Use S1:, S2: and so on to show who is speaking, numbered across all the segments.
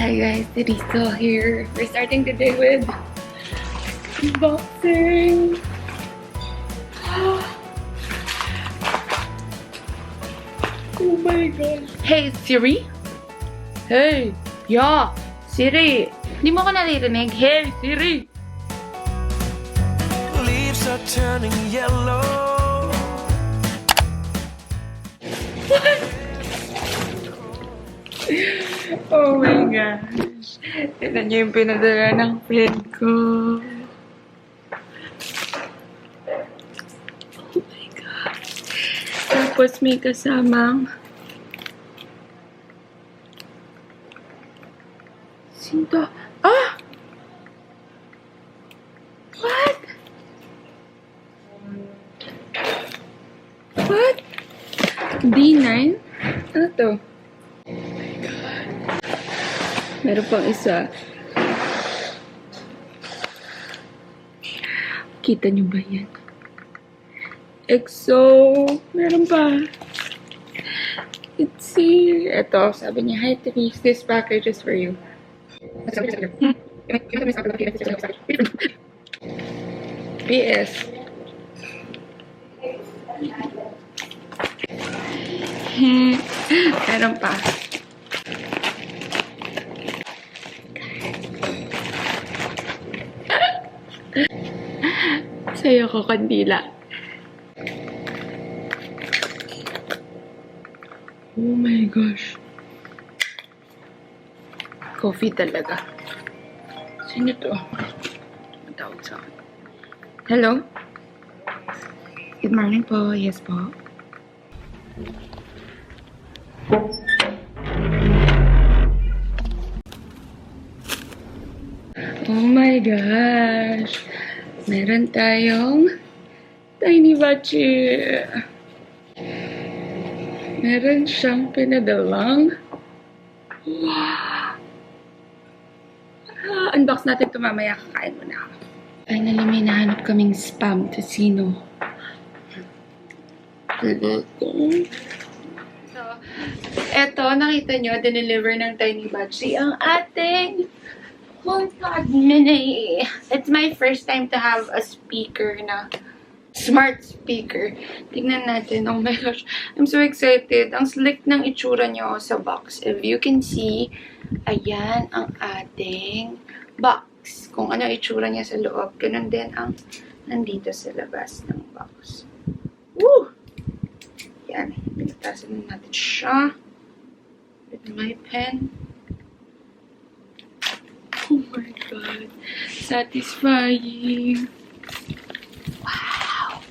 S1: Hi guys, theresesohere. We're starting the day with unboxing. Oh my gosh. Hey Siri? Hey! Yeah! Siri! Hindi mo ko naririnig? Hey Siri!
S2: Leaves are turning yellow.
S1: Oh my gosh. Tignan niyo yung pinadala ng friend ko. Oh my gosh. Tapos may kasamang Sinto. Ah! What? What? D9? Ano to? Meron pang isa. Kita nyo ba yan? EXO. Meron pa. Let's see. Ito, sabi niya, hi Therese, this package is for you. PS. Meron pa. Sa'yo ko kandila. Oh my gosh. Coffee talaga. Sino to? Matawag sa akin. Hello? Good morning po. Yes po. Oh my gosh. Meron tayong tiny bachi. Meron siyang pinadalang. Wow! Unbox natin ito mamaya. Kakain mo na. Finally, may nahanap kaming spam to sino. So, eto, nakita nyo, dineliver ng tiny bachi ang ating Homepod Mini. It's my first time to have a speaker na smart speaker. Tignan natin. Oh my gosh. I'm so excited. Ang slick ng itsura nyo sa box. If you can see, ayan ang ating box. Kung ano itsura niya sa loob. Ganun din ang nandito sa labas ng box. Woo! Yan. Pinatasan natin siya with my pen. Oh my god. Satisfying. Wow.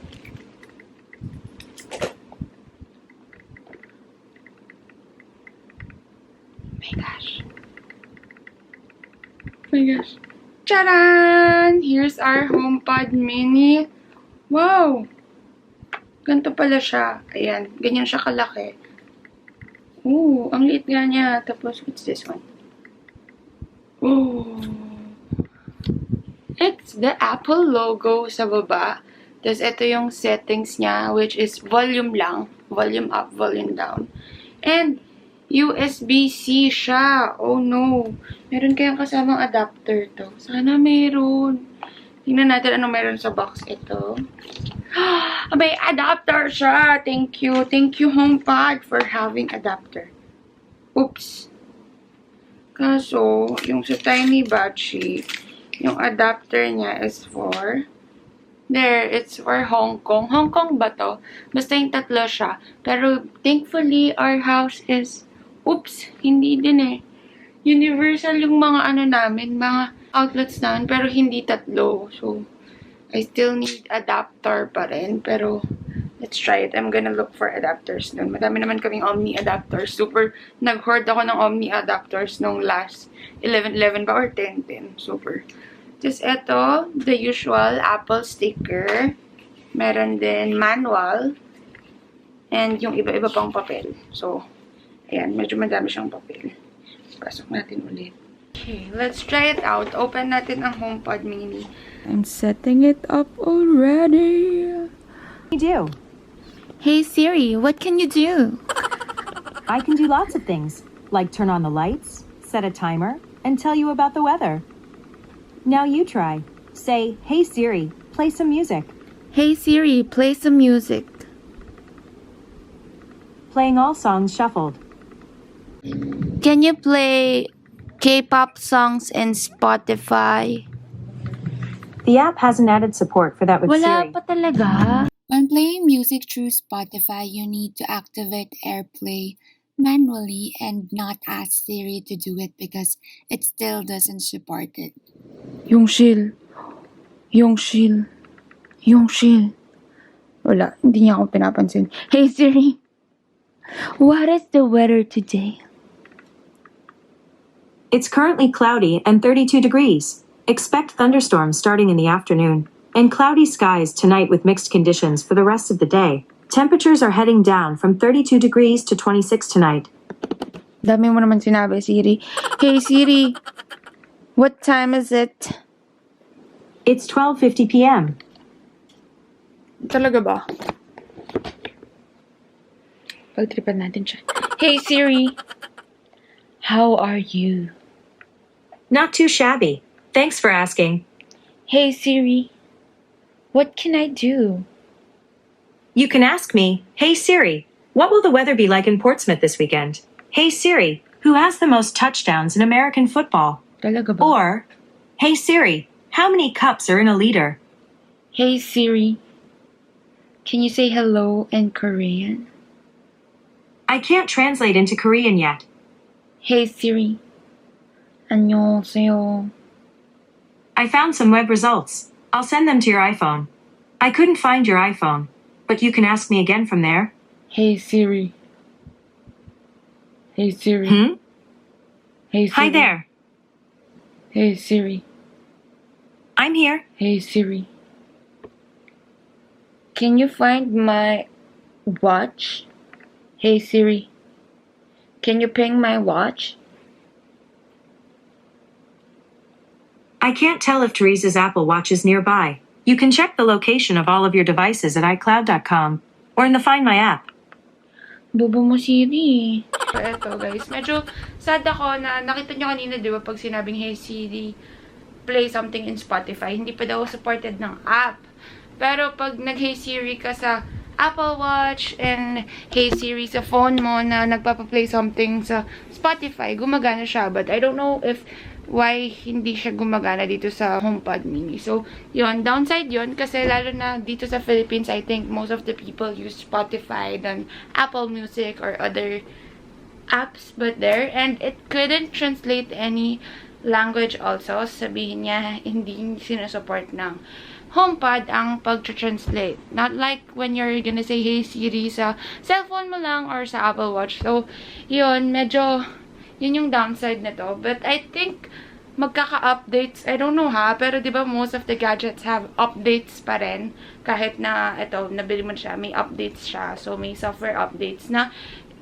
S1: Oh my gosh. Oh my gosh. Charan! Here's our HomePod Mini. Wow! Ganito pala siya. Ayan. Ganyan siya kalaki. Ooh, ang liit nga niya. Tapos, what's this one? Oh, it's the Apple logo sa baba. Tapos, ito yung settings niya, which is volume lang. Volume up, volume down. And, USB-C siya. Oh, no. Meron kayang kasamang adapter to. Sana meron. Tingnan natin ano meron sa box ito. May adapter siya. Thank you. Thank you, HomePod, for having adapter. Oops. Kaso, yung sa tiny bachi, yung adapter niya is for, it's for Hong Kong. Hong Kong ba to? Basta yung tatlo siya. Pero, thankfully, our house is, hindi din eh. Universal yung mga ano namin, mga outlets namin, pero hindi tatlo. So, I still need adapter pa rin, pero, let's try it. I'm gonna look for adapters nun. Madami naman kaming Omni adapters. Super, nag-hoard ako ng Omni adapters nung last 11-11 ba or 10-10. Super. Just eto, the usual Apple sticker. Meron din manual. And yung iba-iba pang papel. So, ayan, medyo madami siyang papel. Pasok natin ulit. Okay, let's try it out. Open natin ang HomePod Mini. I'm setting it up already.
S3: You do.
S4: Hey Siri, what can you do?
S3: I can do lots of things, like turn on the lights, set a timer, and tell you about the weather. Now you try. Say, "Hey Siri, play some music."
S4: Hey Siri, play some music.
S3: Playing all songs shuffled.
S4: Can you play K-pop songs in Spotify?
S3: The app hasn't added support for that with
S4: Wala
S3: Siri.
S4: pa talaga. When playing music through Spotify, you need to activate AirPlay manually and not ask Siri to do it because it still doesn't support it.
S1: Yung shill. Yung shill. Yung shill. Wala, hindi niya ako pinapansin. Hey Siri, what is the weather today?
S3: It's currently cloudy and 32 degrees. Expect thunderstorms starting in the afternoon, and cloudy skies tonight with mixed conditions for the rest of the day. Temperatures are heading down from 32 degrees to 26 tonight.
S1: Dami mo naman sinabi, Siri. Hey Siri, what time is it?
S3: It's 12:50 p.m.
S1: Talaga ba? Pagtripan natin siya. Hey Siri, how are you?
S3: Not too shabby. Thanks for asking.
S1: Hey Siri, what can I do?
S3: You can ask me, "Hey Siri, what will the weather be like in Portsmouth this weekend?" "Hey Siri, who has the most touchdowns in American football?"
S1: Talaga ba?
S3: Or, "Hey Siri, how many cups are in a liter?"
S1: Hey Siri, can you say hello in Korean?
S3: I can't translate into Korean yet.
S1: Hey Siri, 안녕하세요.
S3: I found some web results. I'll send them to your iPhone. I couldn't find your iPhone, but you can ask me again from there.
S1: Hey Siri. Hey Siri.
S3: Hmm?
S1: Hey Siri.
S3: Hi there.
S1: Hey Siri.
S3: I'm here.
S1: Hey Siri. Can you find my watch? Hey Siri. Can you ping my watch?
S3: I can't tell if Teresa's Apple Watch is nearby. You can check the location of all of your devices at iCloud.com or in the Find My app.
S1: Bobo mo, Siri. So, eto guys, medyo sad ako na nakita nyo kanina, di ba, pag sinabing, hey Siri, play something in Spotify, hindi pa daw supported ng app. Pero pag nag-hey Siri ka sa Apple Watch and hey Siri sa phone mo na nagpapaplay something sa Spotify, gumagana siya. But I don't know if why hindi siya gumagana dito sa Homepod Mini. So, yon, downside yon, kasi lalo na dito sa Philippines, I think most of the people use Spotify than Apple Music or other apps but there. And it couldn't translate any language also. Sabihin niya, hindi sinusupport ng HomePod ang pag-translate. Not like when you're gonna say, hey Siri sa cellphone mo lang or sa Apple Watch. So, yun, medyo yun yung downside na to. But I think magkaka-updates. I don't know ha, pero di ba most of the gadgets have updates pa rin. Kahit na, ito, nabili mo siya, may updates siya. So, may software updates na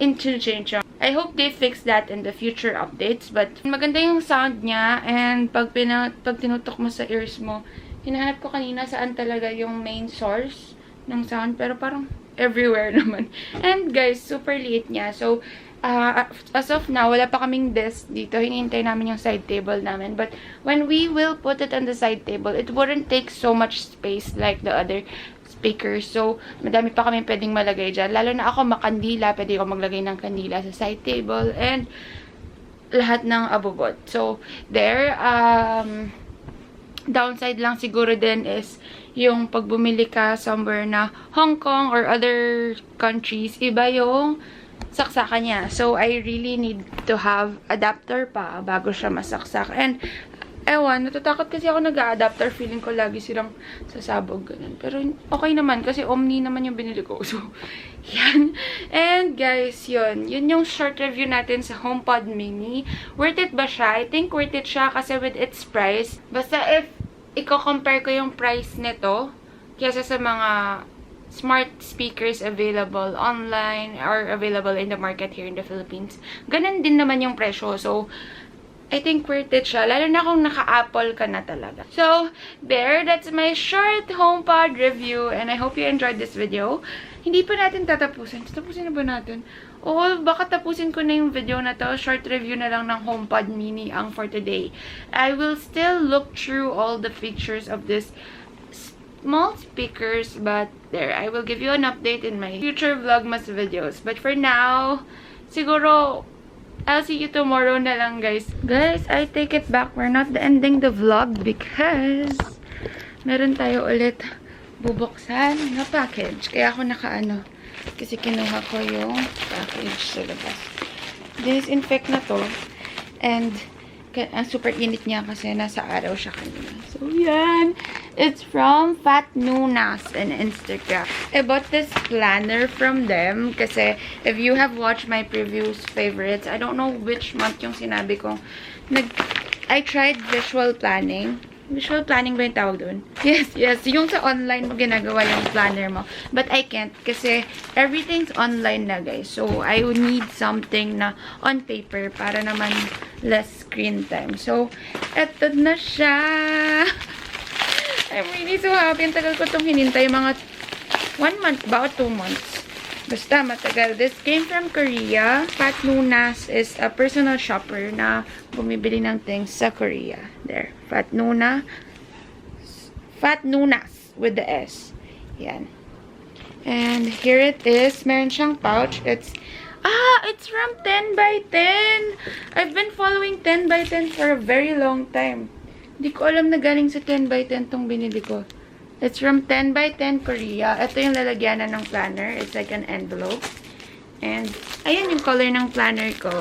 S1: interchange. I hope they fix that in the future updates. But, maganda yung sound niya. And, pag tinutok mo sa ears mo, hinahanap ko kanina saan talaga yung main source ng sound. Pero parang everywhere naman. And, guys, super liit niya. So, as of now, wala pa kaming desk dito. Hinihintay namin yung side table namin. But when we will put it on the side table, it wouldn't take so much space like the other speakers. So, madami pa kami pwedeng malagay dyan. Lalo na ako makandila. Pwede ko maglagay ng kandila sa side table. And lahat ng abubot. So, there, downside lang siguro din is yung pag bumili ka somewhere na Hong Kong or other countries, iba yung saksakan niya. So, I really need to have adapter pa bago siya masaksak. And, ewan, natatakot kasi ako nag-a-adapter. Feeling ko lagi silang sasabog. Ganun. Pero, okay naman kasi Omni naman yung binili ko. So, yan. And, guys, yun. Yun yung short review natin sa HomePod Mini. Worth it ba siya? I think worth it siya kasi with its price. Basta if i-compare ko yung price nito kaysa sa mga smart speakers available online or available in the market here in the Philippines, ganun din naman yung presyo. So, I think worth it siya. Lalo na kung naka-Apple ka na talaga. So, there. That's my short HomePod review. And I hope you enjoyed this video. Hindi pa natin tatapusin. Tapusin na ba natin? Oo, baka tapusin ko na yung video na to. Short review na lang ng HomePod Mini ang for today. I will still look through all the features of this small speakers, but there, I will give you an update in my future Vlogmas videos. But for now, siguro, I'll see you tomorrow na lang, guys. Guys, I take it back. We're not ending the vlog because meron tayo ulit bubuksan na package. Kaya ako nakaano. Kasi kinuha ko yung package sa labas. Disinfect na to. And, ang super init niya kasi nasa araw siya kanina. So, yan. It's from Fat Nunas in Instagram. I bought this planner from them kasi if you have watched my previous favorites, I don't know which month yung sinabi ko. I tried visual planning. Visual planning ba yung tawag doon? Yes. Yung sa online mo ginagawa yung planner mo. But I can't kasi everything's online na, guys. So, I would need something na on paper para naman less screen time. So, eto na siya. I'm really so happy. Ang tagal ko itong hinintay. Mga 1 month ba o 2 months? Basta matagal. This came from Korea. Fat Nunas is a personal shopper na bumibili ng things sa Korea. There. Fat Nunas with the S. Yan. And here it is. Meron siyang pouch. It's from 10 by 10. I've been following 10 by 10 for a very long time. Hindi ko alam na galing sa 10 by 10 tong binili ko. It's from 10 by 10 Korea. Ito yung lalagyanan ng planner. It's like an envelope. And, ayan yung color ng planner ko.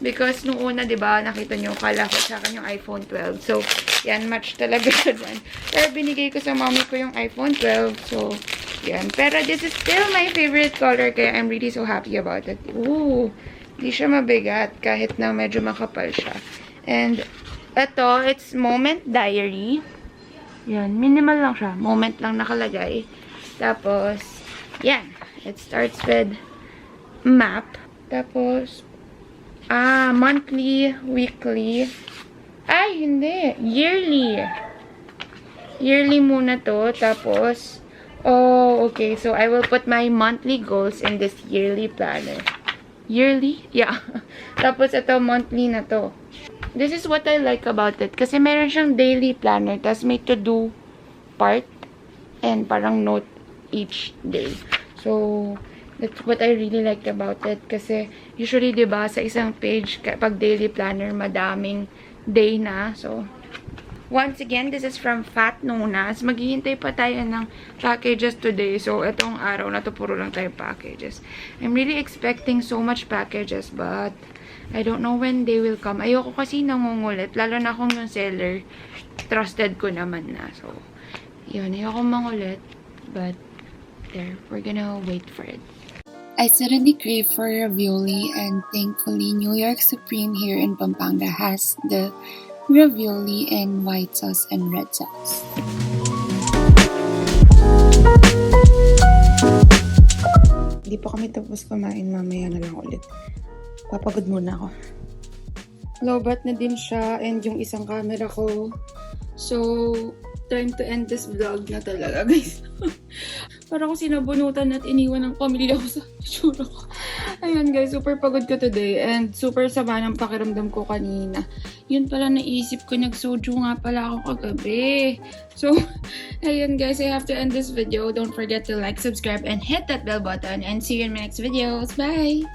S1: Because, nung una, diba, nakita nyo, kala ko sa akin yung iPhone 12. So, yan, match talaga siya dyan. Pero, binigay ko sa mommy ko yung iPhone 12. So, yan. Pero, this is still my favorite color. Kaya, I'm really so happy about it. Ooh, di siya mabigat. Kahit na medyo makapal siya. And, ito, it's Moment Diary. Yan, minimal lang siya. Moment lang nakalagay. Tapos, yan. It starts with map. Tapos, monthly, weekly. Ay, hindi. Yearly. Yearly muna to. Tapos, okay. So, I will put my monthly goals in this yearly planner. Yearly? Yeah. Tapos, ito, monthly na to. This is what I like about it. Kasi meron siyang daily planner. Tapos may to-do part. And parang note each day. So, that's what I really liked about it. Kasi usually, diba, sa isang page, pag daily planner, madaming day na. So, once again, this is from Fat Nunas. Maghihintay pa tayo ng packages today. So, itong araw na to, puro lang tayo packages. I'm really expecting so much packages, but I don't know when they will come. Ayoko kasi nangungulit. Lalo na kung yung seller, trusted ko naman na. So, yun. Ayoko mangulit. But, there. We're gonna wait for it.
S4: I suddenly crave for ravioli, and thankfully New York Supreme here in Pampanga has the ravioli in white sauce and red sauce.
S1: Hindi pa kami tapos kumain. Mamaya na lang ulit. Papagod muna ako. Lobat na din siya and yung isang camera ko. So, time to end this vlog na talaga, guys. Para ko sinabunutan at iniwan ng pamilya ko sa itsura ko. Ayan, guys, super pagod ko today and super sama ng pakiramdam ko kanina. Yun pala naisip ko, nag-soju nga pala ako kagabi. So, ayan, guys, I have to end this video. Don't forget to like, subscribe, and hit that bell button. And see you in my next videos. Bye!